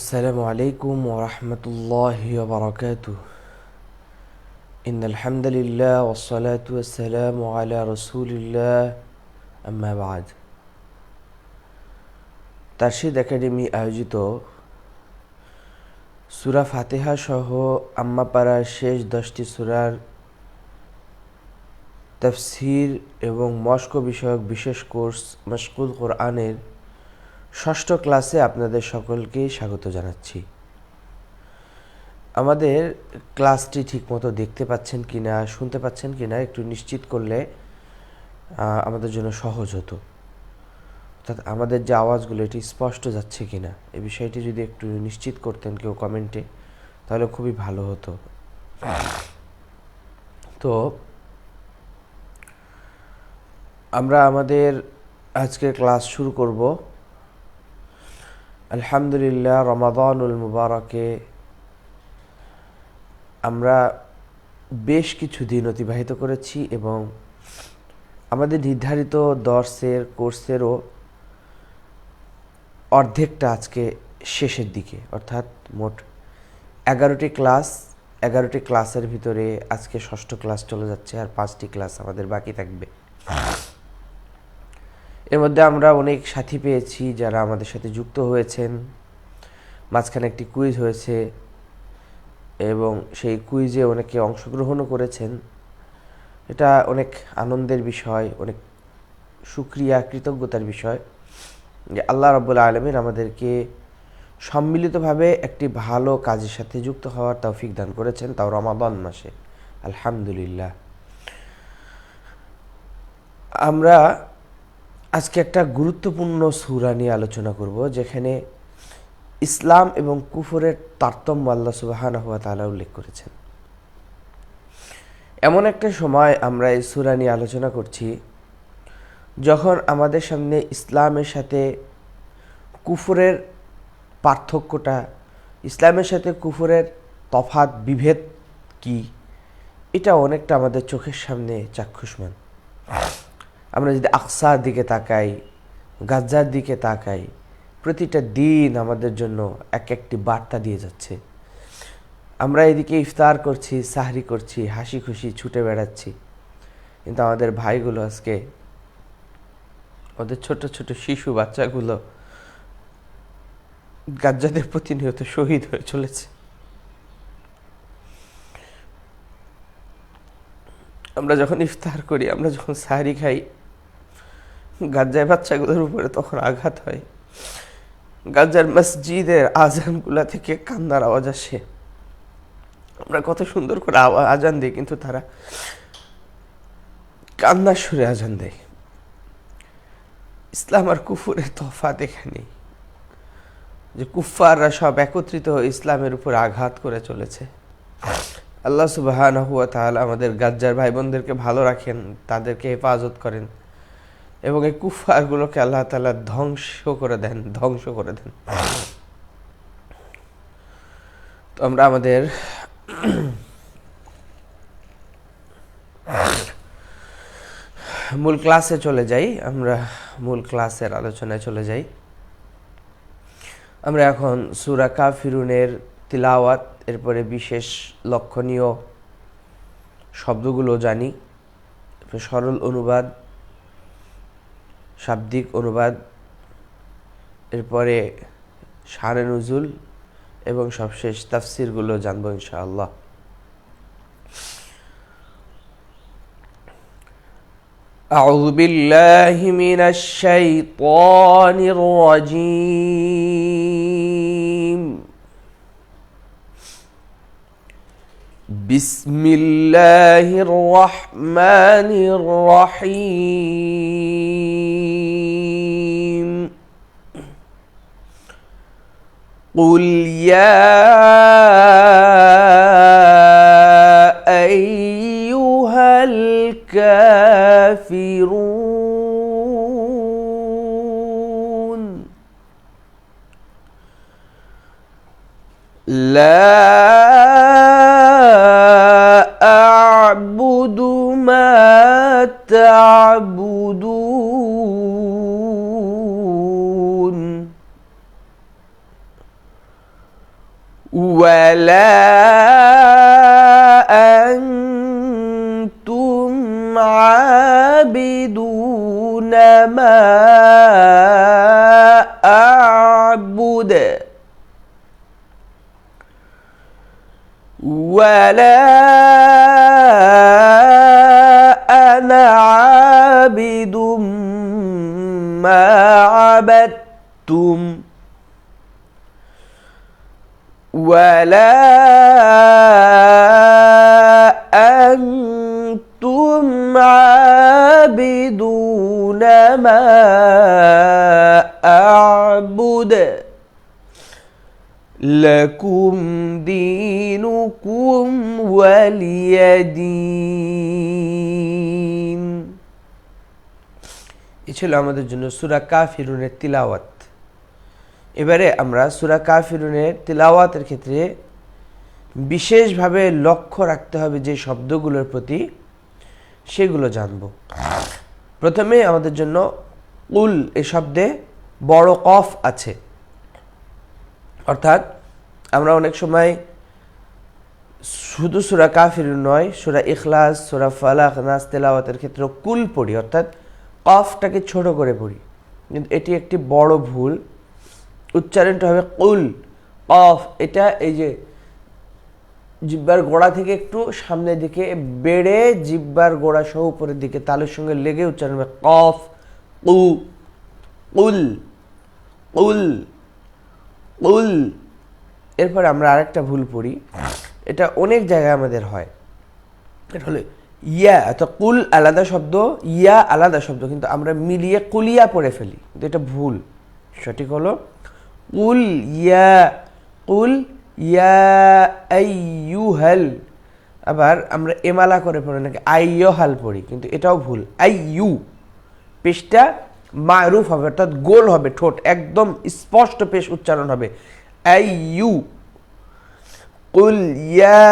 السلام عليكم ورحمة الله وبركاته. إن الحمد لله والصلاة والسلام على رسول الله أما بعد. তারশিদ academy আয়োজিত সূরা ফাতিহা সহ আম্মা পাড়ার শেষ 10টি সূরার তাফসীর এবং মশক বিষয়ক বিশেষ কোর্স মাশকুল কোরআনের 6ষ্ঠ ক্লাসে আপনাদের সকলকে স্বাগত জানাচ্ছি। আমাদের ক্লাসটি ঠিকমতো দেখতে পাচ্ছেন কিনা, শুনতে পাচ্ছেন কিনা একটু নিশ্চিত করলে আমাদের জন্য সহজ হতো। অর্থাৎ আমাদের যে আওয়াজগুলো এটি স্পষ্ট যাচ্ছে কিনা এই বিষয়টি যদি একটু নিশ্চিত করতেন কেউ কমেন্টে, তাহলে খুবই ভালো হতো। তো আমরা আমাদের আজকের ক্লাস শুরু করব। আলহামদুলিল্লাহ, রমাদানুল মুবারকে আমরা বেশ কিছু দিন অতিবাহিত করেছি এবং আমাদের নির্ধারিত কোর্সেরও অর্ধেকটা আজকে শেষের দিকে, অর্থাৎ মোট 11টি ক্লাসের ভিতরে আজকে 6ষ্ঠ ক্লাস চলে যাচ্ছে, আর 5টি ক্লাস আমাদের বাকি থাকবে। এর মধ্যে আমরা অনেক সাথী পেয়েছি যারা আমাদের সাথে যুক্ত হয়েছেন। মাঝখানে একটি কুইজ হয়েছে এবং সেই কুইজে অনেকে অংশগ্রহণও করেছেন। এটা অনেক আনন্দের বিষয়, অনেক শুকরিয়া, কৃতজ্ঞতার বিষয় যে আল্লাহ রাব্বুল আলামিন আমাদেরকে সম্মিলিতভাবে একটি ভালো কাজের সাথে যুক্ত হওয়ার তৌফিক দান করেছেন, তাও রমাদান মাসে। আলহামদুলিল্লাহ। আমরা আজকে একটা গুরুত্বপূর্ণ সূরা নিয়ে আলোচনা করব, যেখানে ইসলাম এবং কুফরের তারতম্য আল্লাহ সুবহানাহু ওয়া তাআলা উল্লেখ করেছেন। এমন একটা সময় আমরা এই সূরা নিয়ে আলোচনা করছি যখন আমাদের সামনে ইসলামের সাথে কুফরের পার্থক্যটা, ইসলামের সাথে কুফরের তফাৎ, বিভেদ কি, এটা অনেকটা আমাদের চোখের সামনে চাক্ষুষমান। আমরা যদি আকসার দিকে তাকাই, গাজ্জার দিকে তাকাই, প্রতিটা দিন আমাদের জন্য এক একটি বার্তা দিয়ে যাচ্ছে। আমরা এদিকে ইফতার করছি, সাহরি করছি, হাসি খুশি ছুটে বেড়াচ্ছি, কিন্তু আমাদের ভাইগুলো আজকে, ওদের ছোট ছোট শিশু বাচ্চাগুলো গাজ্জাদের প্রতিনিয়ত শহীদ হয়ে চলেছে। আমরা যখন ইফতার করি, আমরা যখন সাহরি খাই, গাজ্জার বাচ্চাগুলোর উপরে তখন আঘাত হয়। গাজ্জার মসজিদের আজানগুলা থেকে কান্নার আওয়াজ আসে। আমরা কত সুন্দর করে আজান দিই, কিন্তু তারা কান্নার সুরে আজান দেয়। ইসলাম আর কুফরের তফাৎ এখানেই, যে কুফফাররা সব একত্রিত হয়ে ইসলামের উপর আঘাত করে চলেছে। আল্লাহ সুবহানাহু ওয়া তাআলা আমাদের গাজ্জার ভাই বোনদেরকে ভালো রাখেন, তাদেরকে হেফাজত করেন এবং এই কুফফারগুলোকে আল্লাহ তাআলা ধ্বংস করে দেন। তো আমরা আমাদের মূল ক্লাসে চলে যাই। আমরা মূল ক্লাসের আলোচনায় চলে যাই। আমরা এখন সূরা কাফিরুনের তিলাওয়াত, এরপরে বিশেষ লক্ষণীয় শব্দগুলো জানি, সরল অনুবাদ, শাব্দিক অনুবাদ, এরপরে শানে নুজুল এবং সবশেষ তাফসিরগুলো জানবো ইনশাআল্লাহ। أعوذ بالله من الشيطان الرجيم. بسم الله الرحمن الرحيم. قل يا أيها الكافرون لا أعبد ما تعبدون ওয়ালা আনতুম আবিদুনা মা আ'বুদ ولا أنا عابد ما عبدتم ولا أنتم عابدون ما أعبد لكم دينكم ولي دين। এই ছিল আমাদের জন্য সূরা কাফিরুনের তিলাওয়াত। এবারে আমরা সূরা কাফিরুনের তিলাওয়াতের ক্ষেত্রে বিশেষভাবে লক্ষ্য রাখতে হবে যে শব্দগুলোর প্রতি, সেগুলো জানব। প্রথমে আমাদের জন্য কুল এ শব্দে বড় কফ আছে, অর্থাৎ আমরা অনেক সময় শুধু সূরা কাফিরুন নয়, সূরা ইখলাস, সূরা ফালাক, নাস তেলাওয়াতের ক্ষেত্রে কুল পড়ি, অর্থাৎ কফটাকে ছোট করে পড়ি, কিন্তু এটি একটি বড় ভুল। উচ্চারণটা হবে কুল, কফ। এটা এই যে জিহ্বার গোড়া থেকে একটু সামনের দিকে বেড়ে জিহ্বার গোড়া সহ উপরের দিকে তালুর সঙ্গে লেগে উচ্চারণ হবে কফ, কু, কুল, কুল, কুল। এরপর আমরা আরেকটা ভুল পড়ি, এটা অনেক জায়গায় আমাদের হয়, এটা হলো ইয়া। অর্থাৎ কুল আলাদা শব্দ, ইয়া আলাদা শব্দ, কিন্তু আমরা মিলিয়ে কুলিয়া পড়ে ফেলি, কিন্তু এটা ভুল। সঠিক হলো কুল ইয়া, কুল ইয়া আইয়ুহাল। আবার আমরা এমালা করে পড়ি নাকি আইয়ুহাল পড়ি, কিন্তু এটাও ভুল। আইয়ু পেশটা মারুফ হবে, অর্থাৎ গোল হবে, ঠোঁট একদম স্পষ্ট পেশ উচ্চারণ হবে। আইয়ু, কুল ইয়া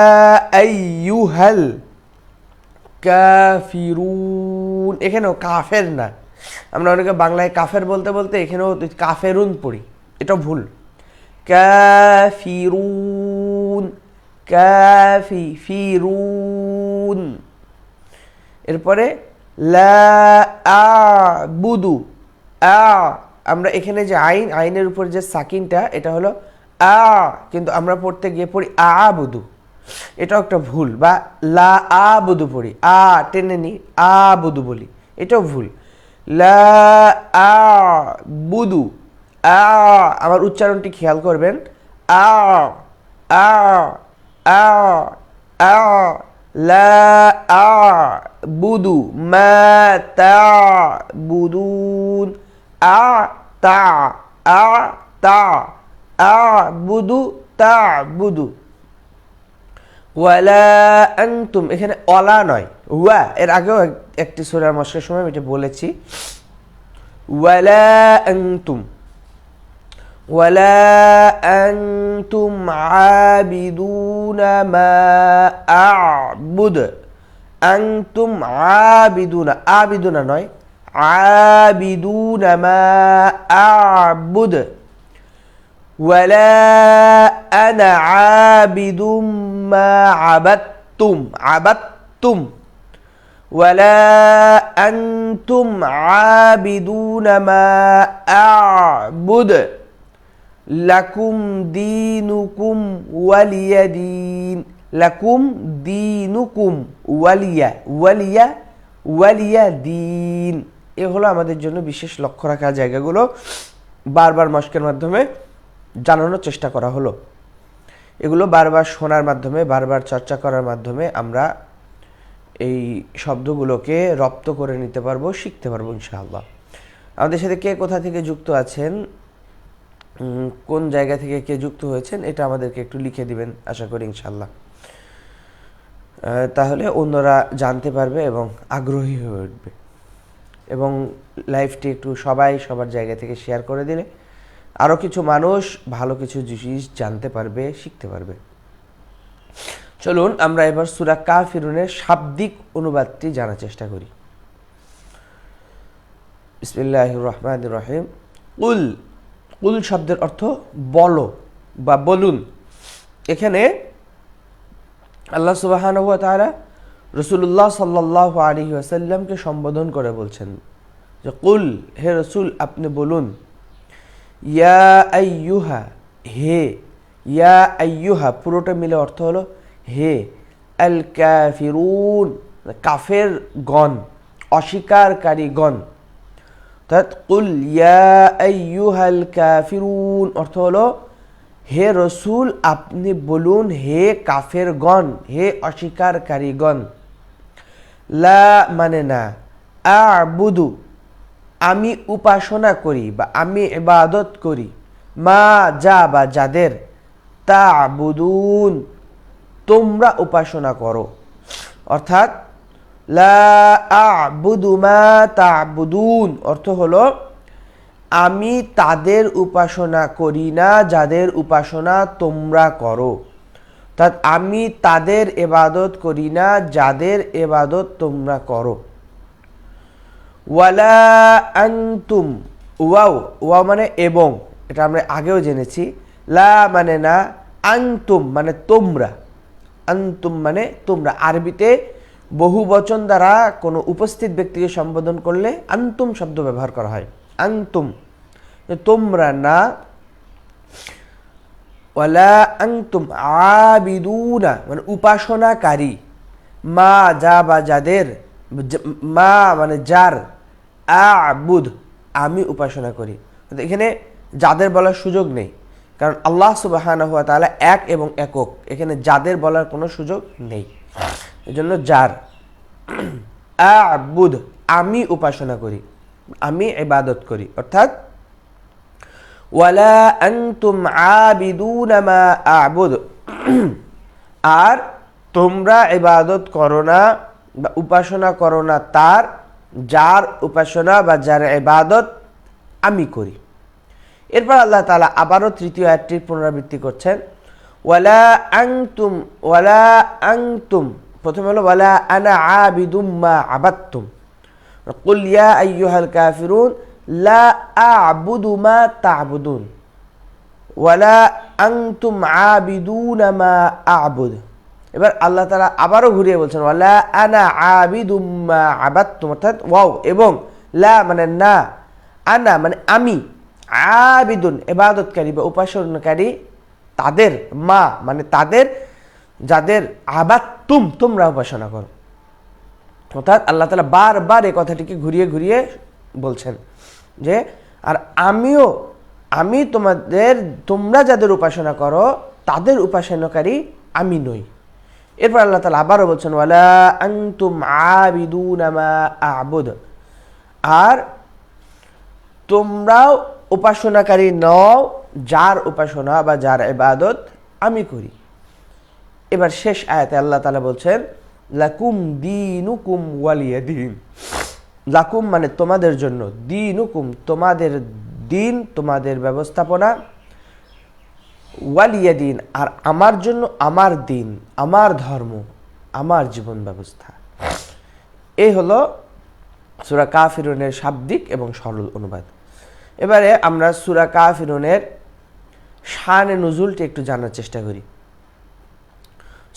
আইয়ুহাল কাফিরুন। এখানেও কাফের না, আমরা অনেকে বাংলায় কাফের বলতে বলতে এখানেও কাফেরুন পড়ি, এটা ভুল। কাফিরুন, কাফি ফিরুন। এরপরে লা আ'বুদু, আমরা এখানে যে আইন, আইনের উপর যে সাকিনটা, এটা হলো আ, কিন্তু আমরা পড়তে গিয়ে পড়ি আ'বুদু, এটাও একটা ভুল। বা লা আ'বুদু পড়ি, টেনে নি আ'বুদু বলি, এটাও ভুল। লা আ'বুদু, আমার উচ্চারণটি খেয়াল করবেন। আ আ আ আ লা আ'বুদু মা তা'বুদুন, তা আ'বুদু তা'বুদু। ওয়ালা আনতুম, এখানে অলা নয়, ওয়া। এর আগেও একটি সূরার মশকের সময় আমি এটা বলেছি। ওয়ালা আনতুম, ওয়ালা আনতুম আবিদুনা মা আ'বুদ। আনতুম আবিদুনা, আবিদুনা নয়, আবিদুনা মা আ'বুদ। ওয়ালা আনা আবিদুম মা আবাদতুম, আবাদতুম। ওয়ালা আনতুম আবিদুনা মা আ'বুদ। লাকুম দীনুকুম ওয়ালিয়া দীন, লাকুম দীনুকুম ওয়ালিয়া, ওয়ালিয়া, ওয়ালিয়া দীন। এ হলো আমাদের জন্য বিশেষ লক্ষ্য রাখার জায়গাগুলো, বারবার মশকের মাধ্যমে জানানোর চেষ্টা করা হলো। এগুলো বারবার শোনার মাধ্যমে, বারবার চর্চা করার মাধ্যমে আমরা এই শব্দগুলোকে রপ্ত করে নিতে পারবো, শিখতে পারবো ইনশাআল্লাহ। আমাদের সাথে কে কোথা থেকে যুক্ত আছেন, কোন জায়গা থেকে কে যুক্ত হয়েছেন, এটা আমাদেরকে একটু লিখে দিবেন আশা করি ইনশাআল্লাহ। তাহলে অন্যরা জানতে পারবে এবং আগ্রহী হয়ে উঠবে। এবং লাইভটি একটু সবাই সবার জায়গা থেকে শেয়ার করে দিলে আরও কিছু মানুষ ভালো কিছু জিনিস জানতে পারবে, শিখতে পারবে। চলুন আমরা এবার সূরা কাফিরুনের শাব্দিক অনুবাদটি জানার চেষ্টা করি। বিসমিল্লাহির রহমানির রহিম। কুল, কুল শব্দের অর্থ বলো বা বলুন। এখানে আল্লাহ সুবহানাহু ওয়া তাআলা রাসূলুল্লাহ সাল্লাল্লাহু আলাইহি ওয়াসাল্লামকে সম্বোধন করে বলছেন যে কুল, হে রাসূল আপনি বলুন, ইয়া আইয়ুহা, হে, ইয়া আইয়ুহা পুরোটা মিলে অর্থ হলো হে, আল কাফিরুন কাফের গণ, অস্বীকারীগণ। অর্থাৎ কুল ইয়া আইয়ুহাল কাফিরুন অর্থ হলো হে রসুল আপনি বলুন হে কাফেরগণ, হে অস্বীকারীগণ। লা মানে না, আ'বুদু আমি উপাসনা করি বা আমি ইবাদত করি, মা যা বা যাদের, তা'বুদুন তোমরা উপাসনা করো। অর্থাৎ লা আ'বুদু মা তা'বুদুন অর্থ হলো আমি তাদের উপাসনা করি না যাদের উপাসনা তোমরা করো। অর্থাৎ আমি তাদের ইবাদত করি না যাদের ইবাদত তোমরা করো। ওয়ালা আনতুম, ওয়াও, ওয়াও মানে এবং, এটা আমরা আগেও জেনেছি। লা মানে না, আনতুম মানে তোমরা, আনতুম মানে তোমরা। আরবিতে বহু বচন দ্বারা কোনো উপস্থিত ব্যক্তিকে সম্বোধন করলে আনতুম শব্দ ব্যবহার করা হয়। আনতুম তোমরা না, ওয়ালা আনতুম আবিদুনা মানে উপাসনাকারী, মা যা বা যাদের, মা মানে যার, আ'বুদ আমি উপাসনা করি। এখানে যাদের বলার সুযোগ নেই, কারণ আল্লাহ সুবহানাহু ওয়া তাআলা এক এবং একক, এখানে যাদের বলার কোনো সুযোগ নেই, এজন্য যার। আ'বুদ আমি উপাসনা করি, আমি ইবাদত করি। অর্থাৎ ওয়ালা আনতুম আবিদুনা মা আ'বুদ আর তোমরা ইবাদত করো না বা উপাসনা করো না তার, যার উপাসনা বা যার ইবাদত আমি করি। এরপর আল্লাহ তাআলা আবারও তৃতীয় আয়াতটির পুনরাবৃত্তি করছেন, ওয়ালা আনতুম, ওয়ালা আনতুম প্রথমে হলো ওয়ালা আনা আবিদুম মা আবাদতুম, কুল ইয়া আইয়ুহাল কাফিরুন লা আ'বুদু মা তা'বুদুন ওয়ালা আনতুম আবিদুনা মা আ'বুদ। এবার আল্লাহ তাআলা আবারও ঘুরিয়ে বলছেন ওয়ালা আনা আবিদুম মা আবাদতুম, অর্থাৎ ওয়াও এবং লা মানে না, আনা মানে আমি, আবিদুন ইবাদতকারী বা উপাসনাকারী তাদের, মা মানে তাদের যাদের, আবাদতুম তোমরা উপাসনা করো। অর্থাৎ আল্লাহ তাআলা বারবার এই কথাটিকে ঘুরিয়ে ঘুরিয়ে বলছেন যে আর আমিও, আমি তোমাদের, তোমরা যাদের উপাসনা করো তাদের উপাসনাকারী আমি নই। এরপর আল্লাহ তাআলা আবারও বলছেন ওয়ালা আনতুম আবিদুনা মা আ'বুদ আর তোমরাও উপাসনাকারী নও যার উপাসনা বা যার ইবাদত আমি করি। এবার শেষ আয়াতে আল্লাহ তাআলা বলছেন লাকুম দীনুকুম ওয়ালিয়া দীন, লাকুম মানে তোমাদের জন্য, দীনুকুম তোমাদের দিন, তোমাদের ব্যবস্থাপনা, ওয়ালিয়া দিন আর আমার জন্য আমার দিন, আমার ধর্ম, আমার জীবন ব্যবস্থা। এই হলো সূরা কাফিরুনের শাব্দিক এবং সরল অনুবাদ। এবারে আমরা সূরা কাফিরুনের শানে নুজুলটি একটু জানার চেষ্টা করি।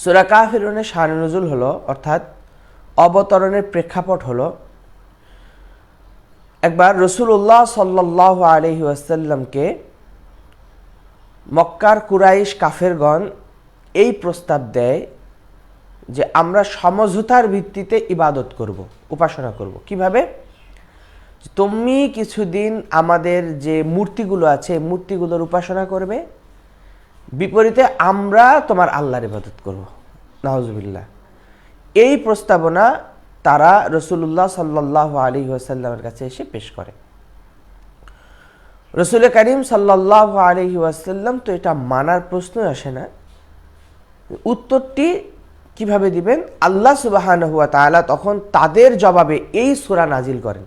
সূরা কাফিরুনের শানে নুজুল হলো, অর্থাৎ অবতরণের প্রেক্ষাপট হলো, একবার রাসূলুল্লাহ সাল্লাল্লাহু আলাইহি ওয়াসাল্লামকে মক্কার কুরাইশ কাফেরগণ এই প্রস্তাব দেয় যে আমরা সমঝোতার ভিত্তিতে ইবাদত করব, উপাসনা করব। কিভাবে? তুমি কিছুদিন আমাদের যে মূর্তিগুলো আছে মূর্তিগুলোর উপাসনা করবে, বিপরীতে আমরা তোমার আল্লাহর ইবাদত করব। নাউজুবিল্লাহ। এই প্রস্তাবনা তারা রাসূলুল্লাহ সাল্লাল্লাহু আলাইহি ওয়াসাল্লামের কাছে এসে পেশ করে। রাসূল করিম সাল্লাল্লাহু আলাইহি ওয়াসাল্লাম তো এটা মানার প্রশ্নই আসে না। উত্তরটি কিভাবে দিবেন? আল্লাহ সুবহানাহু ওয়া তাআলা তখন তাদের জবাবে এই সূরা নাজিল করেন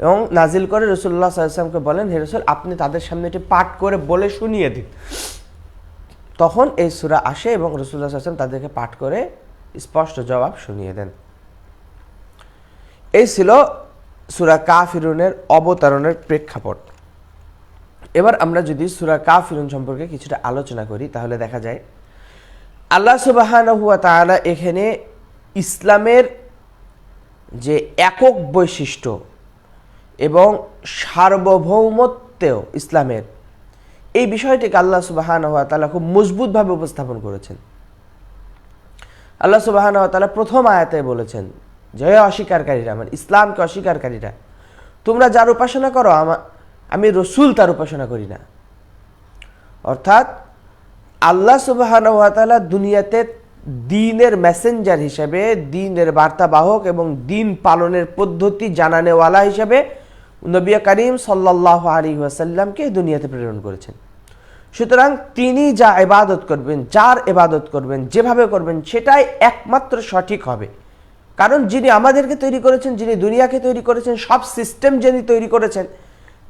এবং নাজিল করে রাসূলুল্লাহ সাল্লাল্লাহু আলাইহি ওয়াসাল্লামকে বলেন, হে রাসূল আপনি তাদের সামনে এটি পাঠ করে বলে শুনিয়ে দিন। তখন এই সূরা আসে এবং রাসূলুল্লাহ সাল্লাল্লাহু আলাইহি ওয়াসাল্লাম তাদেরকে পাঠ করে স্পষ্ট জবাব শুনিয়ে দেন। এই ছিল সূরা কাফিরুনের অবতরণের প্রেক্ষাপট। এবার আমরা যদি সূরা কাফিরুন সম্পর্কে কিছুটা আলোচনা করি তাহলে দেখা যায় আল্লাহ সুবহানাহু ওয়া তাআলা এখানে ইসলামের যে একক বৈশিষ্ট্য এবং সার্বভৌমত্ব ইসলামের, এই বিষয়টিকে আল্লাহ সুবহানাহু ওয়া তাআলা খুব মজবুতভাবে উপস্থাপন করেছেন। আল্লাহ সুবহানাহু ওয়া তাআলা প্রথম আয়াতে বলেছেন যে অস্বীকারীরা, মানে ইসলামকে অস্বীকারীরা, তোমরা যার উপাসনা করো আমি রসুল তার উপাসনা করি না। অর্থাৎ আল্লাহ সুবহানাহু ওয়া তাআলা দুনিয়াতে দ্বীনের মেসেঞ্জার হিসেবে, দ্বীনের বার্তাবাহক এবং দ্বীন পালনের পদ্ধতি জানানেওয়ালা হিসেবে নবী করিম সাল্লাল্লাহু আলাইহি ওয়াসাল্লামকে দুনিয়াতে প্রেরণ করেছেন। সুতরাং তিনি যা ইবাদত করবেন, যার ইবাদত করবেন, যেভাবে করবেন, সেটাই একমাত্র সঠিক হবে। কারণ যিনি আমাদেরকে তৈরি করেছেন, যিনি দুনিয়াকে তৈরি করেছেন, সব সিস্টেম যিনি তৈরি করেছেন,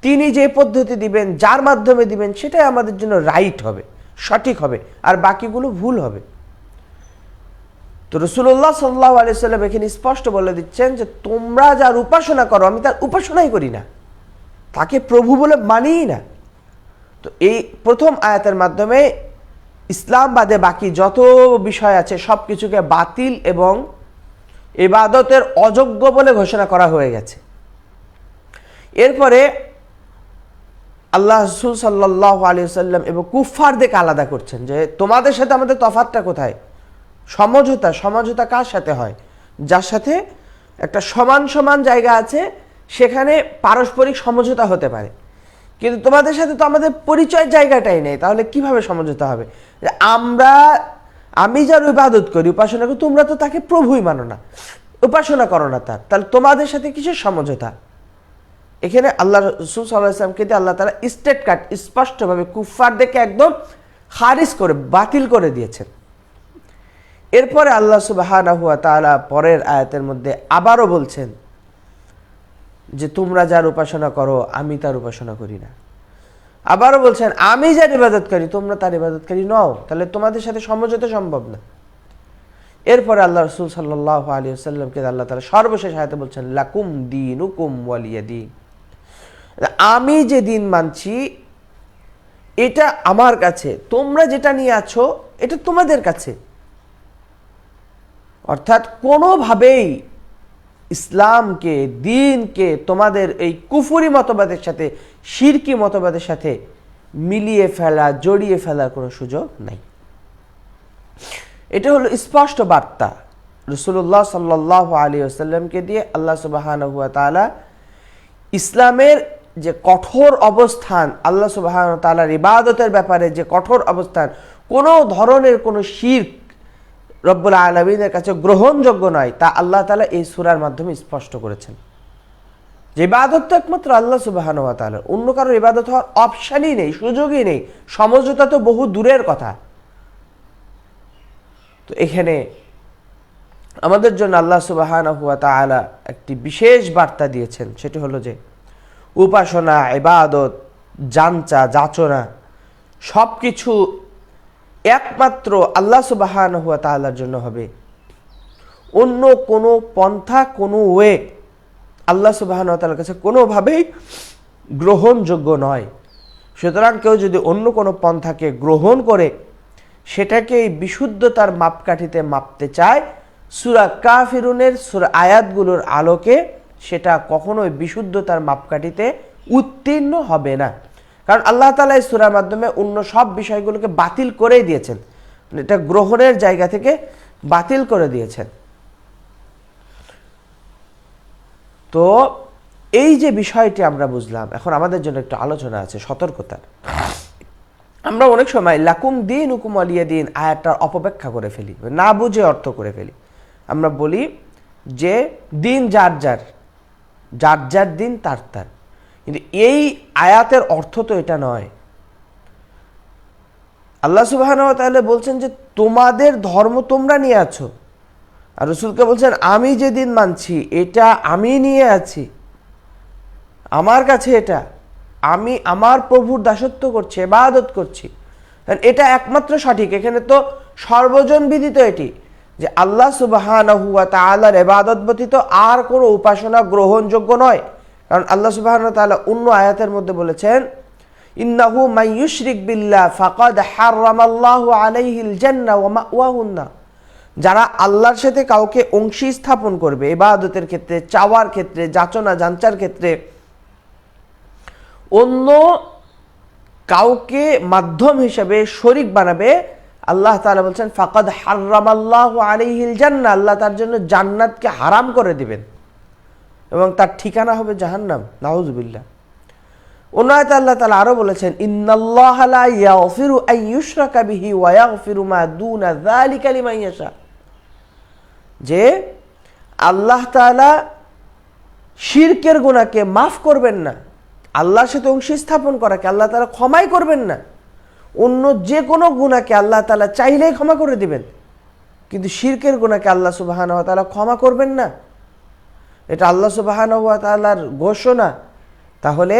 তিনি যে পদ্ধতি দিবেন, যার মাধ্যমে দিবেন, সেটাই আমাদের জন্য রাইট হবে, সঠিক হবে, আর বাকিগুলো ভুল হবে। তো রাসূলুল্লাহ সাল্লাল্লাহু আলাইহি ওয়াসাল্লাম এখানে স্পষ্ট বলে দিচ্ছেন যে তোমরা যার উপাসনা করো আমি তার উপাসনাই করি না, তাকে প্রভু বলে মানিই না। তো এই প্রথম আয়াতের মাধ্যমে ইসলাম বাদে বাকি যত বিষয় আছে সব কিছুকে বাতিল এবং ইবাদতের অযোগ্য বলে ঘোষণা করা হয়ে গেছে। এরপরে আল্লাহ রাসূল সাল্লাল্লাহু আলাইহি ওয়াসাল্লাম এবং কুফফারদেরকে আলাদা করছেন যে তোমাদের সাথে আমাদের তফাৎটা কোথায়? সমঝোতা কার সাথে হয়? যার সাথে একটা সমান সমান জায়গা আছে, সেখানে পারস্পরিক সমঝোতা হতে পারে। কিন্তু তোমাদের সাথে তো আমাদের পরিচয়ের জায়গাটাই নেই, তাহলে কিভাবে সমঝোতা হবে? যে আমি যার ইবাদত করি, উপাসনা করি, তোমরা তো তাকে প্রভুই মানো না, উপাসনা করো না তার, তাহলে তোমাদের সাথে কিসের সমঝোতা? এখানে আল্লাহ রাসূল সাল্লাল্লাহু আলাইহি ওয়াসাল্লামকে দিয়ে আল্লাহ তাআলা স্টেট কাট স্পষ্টভাবে কুফফারদেরকে একদম খারিজ করে বাতিল করে দিয়েছেন। এরপরে আল্লাহ সুবহানাহু ওয়া তাআলা পরের আয়াতের মধ্যে আবারও বলছেন যে তোমরা যার উপাসনা করো আমি তার উপাসনা করি না। আবারও বলছেন আমি যার ইবাদত করি তোমরা তার ইবাদতকারী নও, তাহলে তোমাদের সাথে সমঝোতা সম্ভব না। এরপরে আল্লাহ রাসূল সাল্লাল্লাহু আলাইহি ওয়াসাল্লামকে আল্লাহ তাআলা সর্বশেষ আয়াতে বলছেন লাকুম দীনুকুম ওয়ালিয়া দীন, আমি যে দিন মানছি এটা আমার কাছে, তোমরা যেটা নিয়ে আছো এটা তোমাদের কাছে। অর্থাৎ কোনোভাবেই ইসলামকে, দ্বীনকে তোমাদের এই কুফরি মতবাদের সাথে, শিরকি মতবাদের সাথে মিলিয়ে ফেলা, জড়িয়ে ফেলার কোনো সুযোগ নাই। এটা হলো স্পষ্ট বার্তা রাসূলুল্লাহ সাল্লাল্লাহু আলাইহি ওয়াসাল্লামকে দিয়ে আল্লাহ সুবহানাহু ওয়া তাআলা ইসলামের যে কঠোর অবস্থান, আল্লাহ সুবহানাহু ওয়া তাআলার ইবাদতের ব্যাপারে যে কঠোর অবস্থান, কোনো ধরনের কোনো শিরক রব্বুল আলামিনের কাছে গ্রহণযোগ্য নয়, তা আল্লাহ তাআলা এই সূরার মাধ্যমে স্পষ্ট করেছেন। যে ইবাদত তো একমাত্র আল্লাহ সুবহানাহু ওয়া তাআলার, অন্য কারোর ইবাদত হওয়ার অপশনই নেই, সুযোগই নেই, সমঝোতা তো বহু দূরের কথা। তো এখানে আমাদের জন্য আল্লাহ সুবহানাহু ওয়া তাআলা একটি বিশেষ বার্তা দিয়েছেন, সেটি হলো যে উপাসনা, ইবাদত, জানচা, যাচনা সব কিছু একমাত্র আল্লাহ সুবহানাহু ওয়া তাআলার জন্য হবে। অন্য কোনো পন্থা, কোনো ওয়ে আল্লাহ সুবহানাহু ওয়া তাআলার কাছে কোনোভাবেই গ্রহণযোগ্য নয়। সুতরাং কেউ যদি অন্য কোনো পন্থাকে গ্রহণ করে সেটাকে এই বিশুদ্ধতার মাপকাঠিতে মাপতে চায়, সূরা কাফিরুনের আয়াতগুলোর আলোকে সেটা কখনোই বিশুদ্ধতার মাপকাঠিতে উত্তীর্ণ হবে না। কারণ আল্লাহ তাআলা এই সূরার মাধ্যমে অন্য সব বিষয়গুলোকে বাতিল করেই দিয়েছেন, এটা গ্রহণের জায়গা থেকে বাতিল করে দিয়েছেন। তো এই যে বিষয়টি আমরা বুঝলাম, এখন আমাদের জন্য একটু আলোচনা আছে সতর্কতার। আমরা অনেক সময় লাকুম দীনুকুম ওয়ালিয়া দীন আয়াতটার অপব্যাখ্যা করে ফেলি, না বুঝে অর্থ করে ফেলি। আমরা বলি যে দিন যার যার, যার যার দিন তার তার, কিন্তু এই আয়াতের অর্থ তো এটা নয়। আল্লাহ সুবহানাহু ওয়া তাআলা বলছেন যে তোমাদের ধর্ম তোমরা নিয়ে আছো, আর রাসূলকে বলছেন আমি যে দিন মানছি এটা আমি নিয়ে আছি, আমার কাছে এটা, আমি আমার প্রভুর দাসত্ব করছি, ইবাদত করছি, এটা একমাত্র সঠিক। এখানে তো সর্বজন বিদিত এটি যে আল্লাহ সুবহানাহু ওয়া তাআলার ইবাদত ব্যতীত আর কোনো উপাসনা গ্রহণযোগ্য নয়। কারণ আল্লাহ সুবহানাহু ওয়া তাআলা অন্য আয়াতের মধ্যে বলেছেন ইন্নাহু মান ইউশরিক বিল্লাহ ফাকাদ হারামাল্লাহু আলাইহিল জান্নাহ ওয়া মাওয়াহুন নার। যারা আল্লাহর সাথে কাউকে অংশী স্থাপন করবে ইবাদতের ক্ষেত্রে, চাওয়ার ক্ষেত্রে, যাচনা জাঞ্চার ক্ষেত্রে, অন্য কাউকে মাধ্যম হিসেবে শরীক বানাবে, আল্লাহ তাআলা বলছেন ফাকাদ হারামাল্লাহু আলাইহিল জান্নাহ, আল্লাহ তার জন্য জান্নাতকে হারাম করে দিবেন এবং তার ঠিকানা হবে জাহান্নাম। নাউযুবিল্লাহ। অন্য আয়াতে আল্লাহ তাআলা আরো বলেছেন ইন্নাল্লাহা লা ইয়াগফিরু আন ইউশরাকা বিহি ওয়া ইয়াগফিরু মা দুনা যালিকা লিমান ইয়াশা, যে আল্লাহ তাআলা শিরকের গুনাহকে মাফ করবেন না, আল্লাহর সাথে অংশী স্থাপন করাকে আল্লাহ তাআলা ক্ষমাই করবেন না। অন্য যে কোনো গুনাহকে আল্লাহ তাআলা চাইলেই ক্ষমা করে দিবেন, কিন্তু শিরকের গুনাহকে আল্লাহ সুবহানাহু ওয়া তাআলা ক্ষমা করবেন না। এটা আল্লাহ সুবহানাহু ওয়া তাআলার ঘোষণা। তাহলে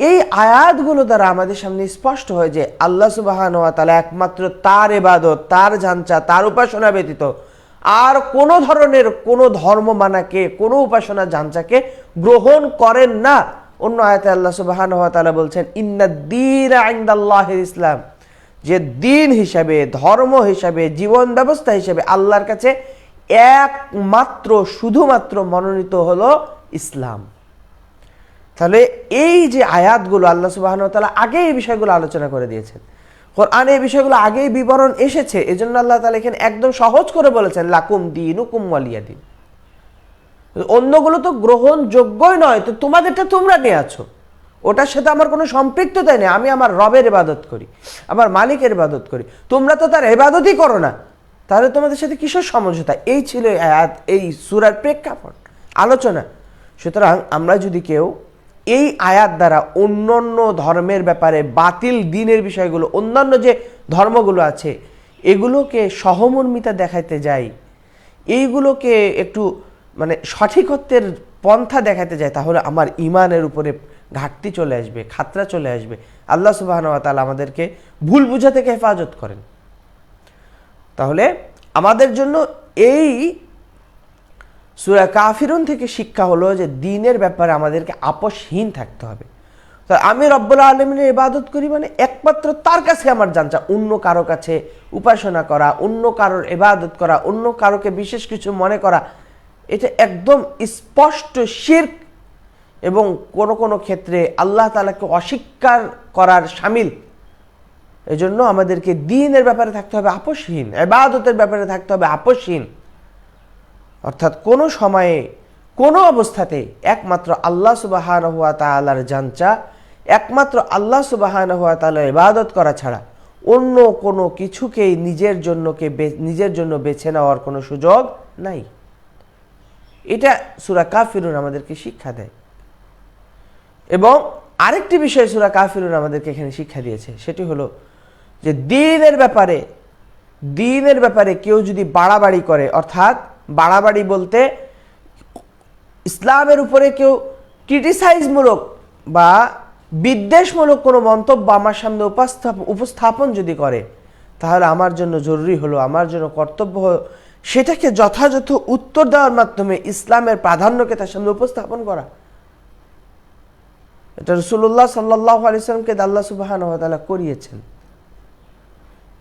এই আয়াতগুলো দ্বারা আমাদের সামনে স্পষ্ট হয় যে আল্লাহ সুবহানাহু ওয়া তাআলা একমাত্র তার ইবাদত, তার জাঞ্চা, তার উপাসনা ব্যতীত আর কোনো ধরনের কোনো ধর্ম মানাকে, কোনো উপাসনা জাঞ্চাকে গ্রহণ করেন না। অন্য আয়াতে আল্লাহ সুবহানাহু ওয়া তাআলা বলছেন ইন্নাদ-দীনা ইনদাল্লাহিল ইসলাম, যে দিন হিসাবে, ধর্ম হিসাবে, জীবন ব্যবস্থা হিসাবে আল্লাহর কাছে একমাত্র শুধুমাত্র মনোনীত হলো ইসলাম। তাহলে এই যে আয়াতগুলো আল্লাহ সুবহানাহু ওয়া তাআলা আগে এই বিষয়গুলো আলোচনা করে দিয়েছেন, কোরআনে এই বিষয়গুলো আগেই বিবরণ এসেছে, এজন্য আল্লাহ তাআলা এখানে একদম সহজ করে বলেছেন লাকুম দীনুকুম ওয়ালিয়া দীন। অন্যগুলো তো গ্রহণযোগ্যই নয়, তো তোমাদেরটা তোমরা নিয়ে আছো, ওটার সাথে আমার কোনো সম্পৃক্ততাই নেই। আমি আমার রবের ইবাদত করি, আমার মালিকের ইবাদত করি, তোমরা তো তার ইবাদতই করো না, তাহলে তোমাদের সাথে কিসের সমঝোতা? এই ছিল আয়াত, এই সূরার প্রেক্ষাপট আলোচনা। সুতরাং আমরা যদি কেউ এই আয়াত দ্বারা অন্যান্য ধর্মের ব্যাপারে, বাতিল দ্বীনের বিষয়গুলো, অন্যান্য যে ধর্মগুলো আছে এগুলোকে সহমর্মিতা দেখাইতে যাই, এইগুলোকে একটু মানে সঠিকত্বের পন্থা দেখাতে যায়, তাহলে আমার ঈমানের উপরে ঘাটতি চলে আসবে, খাতরা চলে আসবে। আল্লাহ সুবহানাহু ওয়া তাআলা আমাদেরকে ভুল বুঝা থেকে হেফাজত করেন। তাহলে আমাদের জন্য এই সূরা কাফিরুন থেকে শিক্ষা হলো যে দ্বীনের ব্যাপারে আমাদেরকে আপোষহীন থাকতে হবে। তো আমি রব্বুল আলামিনের ইবাদত করি মানে একমাত্র তার কাছে আমার জানচা, অন্য কারো কাছে উপাসনা করা, অন্য কারোর ইবাদত করা, অন্য কারোকে বিশেষ কিছু মনে করা, এটা একদম স্পষ্ট শিরক এবং কোন কোন ক্ষেত্রে আল্লাহ তাআলাকে অস্বীকার করার শামিল। এজন্য আমাদেরকে দ্বীনের ব্যাপারে থাকতে হবে আপোষহীন, ইবাদতের ব্যাপারে থাকতে হবে আপোষহীন। অর্থাৎ কোনো সময়ে, কোনো অবস্থাতে একমাত্র আল্লাহ সুবহানাহু ওয়া তাআলার জানচা, একমাত্র আল্লাহ সুবহানাহু ওয়া তাআলার ইবাদত করা ছাড়া অন্য কোনো কিছুকেই নিজের জন্য বেছে নেওয়ার কোনো সুযোগ নাই। এটা সূরা কাফিরুন আমাদেরকে শিক্ষা দেয়। এবং আরেকটি বিষয় সূরা কাফিরুন আমাদেরকে এখানে শিক্ষা দিয়েছে, সেটি হলো যে দ্বীনের ব্যাপারে কেউ যদি বাড়াবাড়ি করে, অর্থাৎ বাড়াবাড়ি বলতে ইসলামের উপরে কেউ ক্রিটিসাইজমূলক বা বিদ্বেষমূলক কোনো মন্তব্য আমার সামনে উপস্থাপন যদি করে, তাহলে আমার জন্য জরুরি হলো, আমার জন্য কর্তব্য হলো সেটাকে যথাযথ উত্তর দেওয়ার মাধ্যমে ইসলামের প্রাধান্যকে তার সামনে উপস্থাপন করা। এটা রাসূলুল্লাহ সাল্লাল্লাহু আলাইহি ওয়াসাল্লামকে আল্লাহ সুবহানাহু ওয়া তাআলা করিয়েছেন।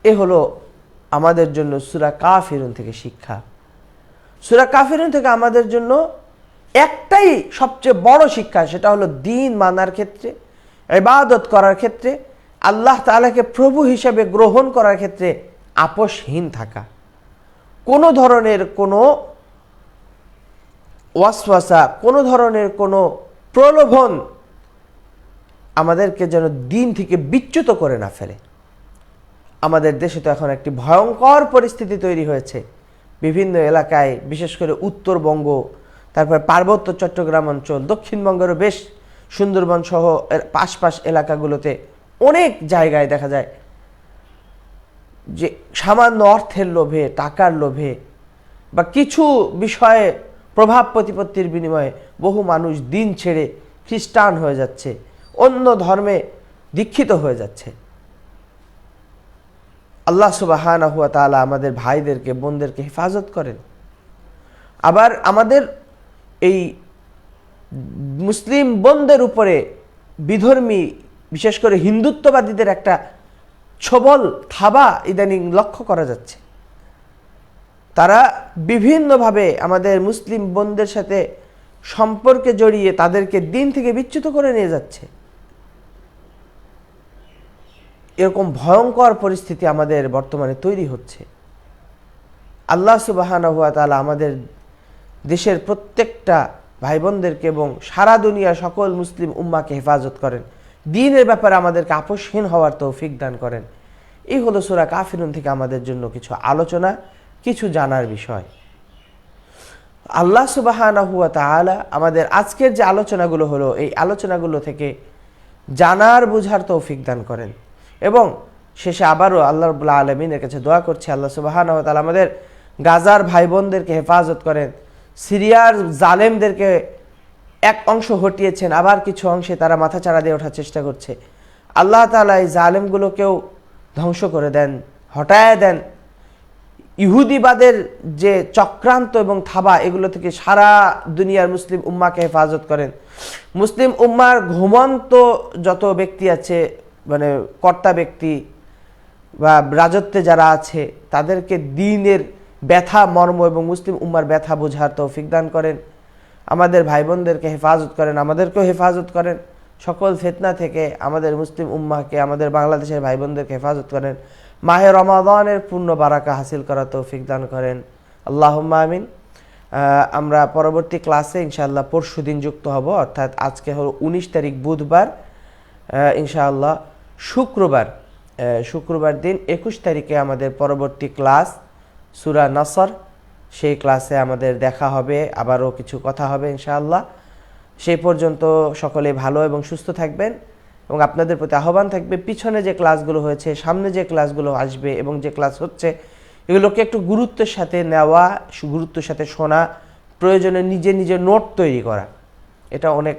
এ হলো আমাদের জন্য সূরা কাফিরুন থেকে শিক্ষা। সূরা কাফিরুন থেকে আমাদের জন্য একটাই সবচেয়ে বড় শিক্ষা, সেটা হলো দ্বীন মানার ক্ষেত্রে, ইবাদত করার ক্ষেত্রে, আল্লাহ তাআলাকে প্রভু হিসেবে গ্রহণ করার ক্ষেত্রে আপোষহীন থাকা। কোনো ধরনের কোনো ওয়াসওয়াসা, কোনো ধরনের কোনো প্রলোভন আমাদেরকে যেন দ্বীন থেকে বিচ্যুত করে না ফেলে। আমাদের দেশে তো এখন একটি ভয়ঙ্কর পরিস্থিতি তৈরি হয়েছে বিভিন্ন এলাকায়, বিশেষ করে উত্তরবঙ্গ, তারপর পার্বত্য চট্টগ্রাম অঞ্চল, দক্ষিণবঙ্গেরও বেশ সুন্দরবন সহ এর আশপাশ এলাকাগুলোতে অনেক জায়গায় দেখা যায় যে সামান্য অর্থের লোভে, টাকার লোভে বা কিছু বিষয়ে প্রভাব প্রতিপত্তির বিনিময়ে বহু মানুষ দ্বীন ছেড়ে খ্রিস্টান হয়ে যাচ্ছে, অন্য ধর্মে দীক্ষিত হয়ে যাচ্ছে। আল্লাহ সুবহানাহু ওয়া তাআলা আমাদের ভাইদেরকে, বোনদেরকে হেফাজত করেন। আবার আমাদের এই মুসলিম বোনদের উপরে বিধর্মী বিশেষ করে হিন্দুত্ববাদীদের একটা ছবল থাবা ইদানিং লক্ষ্য করা যাচ্ছে। তারা বিভিন্নভাবে আমাদের মুসলিম বোনদের সাথে সম্পর্কে জড়িয়ে তাদেরকে দিন থেকে বিচ্যুত করে নিয়ে যাচ্ছে। এরকম ভয়ঙ্কর পরিস্থিতি আমাদের বর্তমানে তৈরি হচ্ছে। আল্লাহ সুবহানাহু ওয়া তাআলা আমাদের দেশের প্রত্যেকটা ভাই বোনদেরকে এবং সারা দুনিয়া সকল মুসলিম উম্মাকে হেফাজত করেন, দ্বীনের ব্যাপারে আমাদেরকে আপোষহীন হওয়ার তৌফিক দান করেন। এই হলো সূরা কাফিরুন থেকে আমাদের জন্য কিছু আলোচনা, কিছু জানার বিষয়। আল্লাহ সুবহানাহু ওয়া তাআলা আমাদের আজকের যে আলোচনাগুলো হলো, এই আলোচনাগুলো থেকে জানার বুঝার তৌফিক দান করেন এবং শেষে আবারও আল্লাহ রাব্বুল আলামিনের কাছে দোয়া করছি আল্লাহ সুবহানাহু ওয়া তাআলা আমাদের গাজার ভাই বোনদেরকে হেফাজত করেন। সিরিয়ার জালেমদেরকে এক অংশ হটিয়েছেন, আবার কিছু অংশে তারা মাথাচাড়া দিয়ে ওঠার চেষ্টা করছে। আল্লাহ তাআলা এই জালেমগুলোকেও ধ্বংস করে দেন, হটায় দেন। ইহুদিবাদের যে চক্রান্ত এবং থাবা, এগুলো থেকে সারা দুনিয়ার মুসলিম উম্মাকে হেফাজত করেন। মুসলিম উম্মার ঘুমন্ত যত ব্যক্তি আছে, মানে কর্তা ব্যক্তি বা রাজত্বে যারা আছে, তাদেরকে দ্বীনের ব্যথা মর্ম এবং মুসলিম উম্মার ব্যথা বোঝার তৌফিক দান করেন। আমাদের ভাই বোনদেরকে হেফাজত করেন, আমাদেরকেও হেফাজত করেন। সকল ফিতনা থেকে আমাদের মুসলিম উম্মাহকে, আমাদের বাংলাদেশের ভাই বোনদেরকে হেফাজত করেন। মাহে রমাদানের পূর্ণ বারাকা হাসিল করার তৌফিক দান করেন। আল্লাহুম্মা আমিন। আমরা পরবর্তী ক্লাসে ইনশাআল্লাহ পরশুদিন যুক্ত হব, অর্থাৎ আজকে হলো 19 তারিখ বুধবার। ইনশাআল্লাহ শুক্রবার দিন 21 তারিখে আমাদের পরবর্তী ক্লাস সূরা নাসর, সেই ক্লাসে আমাদের দেখা হবে, আবারও কিছু কথা হবে ইনশাআল্লাহ। সেই পর্যন্ত সকলে ভালো এবং সুস্থ থাকবেন এবং আপনাদের প্রতি আহ্বান থাকবে, পিছনে যে ক্লাসগুলো হয়েছে, সামনে যে ক্লাসগুলো আসবে এবং যে ক্লাস হচ্ছে, এগুলোকে একটু গুরুত্বের সাথে নেওয়া, গুরুত্বের সাথে শোনা, প্রয়োজনে নিজে নিজে নোট তৈরি করা। এটা অনেক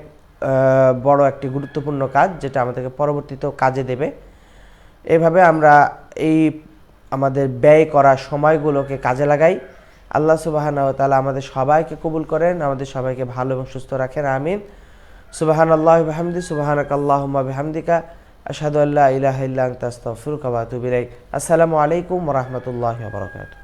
বড় একটি গুরুত্বপূর্ণ কাজ, যেটা আমাদেরকে পরবর্তীতেও কাজে দেবে। এভাবে আমরা এই আমাদের ব্যয় করা সময়গুলোকে কাজে লাগাই। আল্লাহ সুবহানাহু ওয়া তাআলা আমাদের সবাইকে কবুল করেন, আমাদের সবাইকে ভালো এবং সুস্থ রাখেন। আমিন। সুবহানাল্লাহি ওয়া বিহামদিহি, সুবহানাকাল্লাহুম্মা বিহামদিকা, আশহাদু আল্লা ইলাহা ইল্লা আনতা আস্তাগফিরুকা ওয়া আতুবু ইলাইক। আসসালামু আলাইকুম ওয়া রাহমাতুল্লাহি ওয়া বারাকাতুহু।